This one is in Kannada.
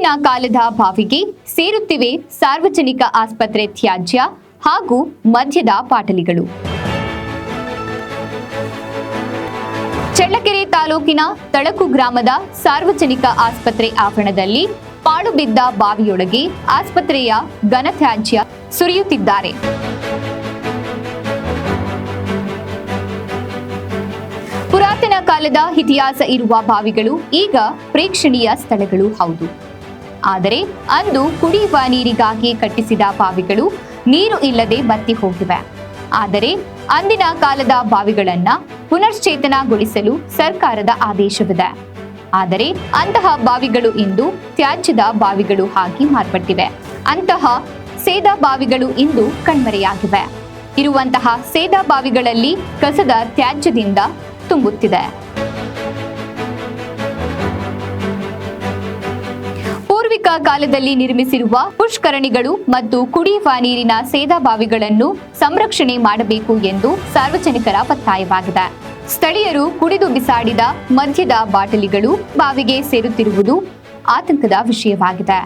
ಅಂದಿನ ಕಾಲದ ಬಾವಿಗೆ ಸೇರುತ್ತಿವೆ ಸಾರ್ವಜನಿಕ ಆಸ್ಪತ್ರೆ ತ್ಯಾಜ್ಯ ಹಾಗೂ ಮದ್ಯದ ಬಾಟಲಿಗಳು. ಚಳ್ಳಕೆರೆ ತಾಲೂಕಿನ ತಳಕು ಗ್ರಾಮದ ಸಾರ್ವಜನಿಕ ಆಸ್ಪತ್ರೆ ಆವರಣದಲ್ಲಿ ಪಾಳು ಬಿದ್ದ ಬಾವಿಯೊಳಗೆ ಆಸ್ಪತ್ರೆಯ ಘನತ್ಯಾಜ್ಯ ಸುರಿಯುತ್ತಿದ್ದಾರೆ. ಪುರಾತನ ಕಾಲದ ಇತಿಹಾಸ ಇರುವ ಬಾವಿಗಳು ಈಗ ಪ್ರೇಕ್ಷಣೀಯ ಸ್ಥಳಗಳು ಹೌದು. ಆದರೆ ಅಂದು ಕುಡಿಯುವ ನೀರಿಗಾಗಿ ಕಟ್ಟಿಸಿದ ಬಾವಿಗಳು ನೀರು ಇಲ್ಲದೆ ಬತ್ತಿ ಹೋಗಿವೆ. ಆದರೆ ಅಂದಿನ ಕಾಲದ ಬಾವಿಗಳನ್ನ ಪುನಶ್ಚೇತನಗೊಳಿಸಲು ಸರ್ಕಾರದ ಆದೇಶವಿದೆ. ಆದರೆ ಅಂತಹ ಬಾವಿಗಳು ಇಂದು ತ್ಯಾಜ್ಯದ ಬಾವಿಗಳು ಆಗಿ ಮಾರ್ಪಟ್ಟಿವೆ. ಅಂತಹ ಸೇದಾ ಬಾವಿಗಳು ಇಂದು ಕಣ್ಮರೆಯಾಗಿವೆ. ಇರುವಂತಹ ಸೇದಾ ಬಾವಿಗಳಲ್ಲಿ ಕಸದ ತ್ಯಾಜ್ಯದಿಂದ ತುಂಬುತ್ತಿದೆ. ಪೂರ್ವಿಕ ಕಾಲದಲ್ಲಿ ನಿರ್ಮಿಸಿರುವ ಪುಷ್ಕರಣಿಗಳು ಮತ್ತು ಕುಡಿಯುವ ನೀರಿನ ಸೇದಾ ಬಾವಿಗಳನ್ನು ಸಂರಕ್ಷಣೆ ಮಾಡಬೇಕು ಎಂದು ಸಾರ್ವಜನಿಕರ ಒತ್ತಾಯವಾಗಿದೆ. ಸ್ಥಳೀಯರು ಕುಡಿದು ಬಿಸಾಡಿದ ಮದ್ಯದ ಬಾಟಲಿಗಳು ಬಾವಿಗೆ ಸೇರುತ್ತಿರುವುದು ಆತಂಕದ ವಿಷಯವಾಗಿದೆ.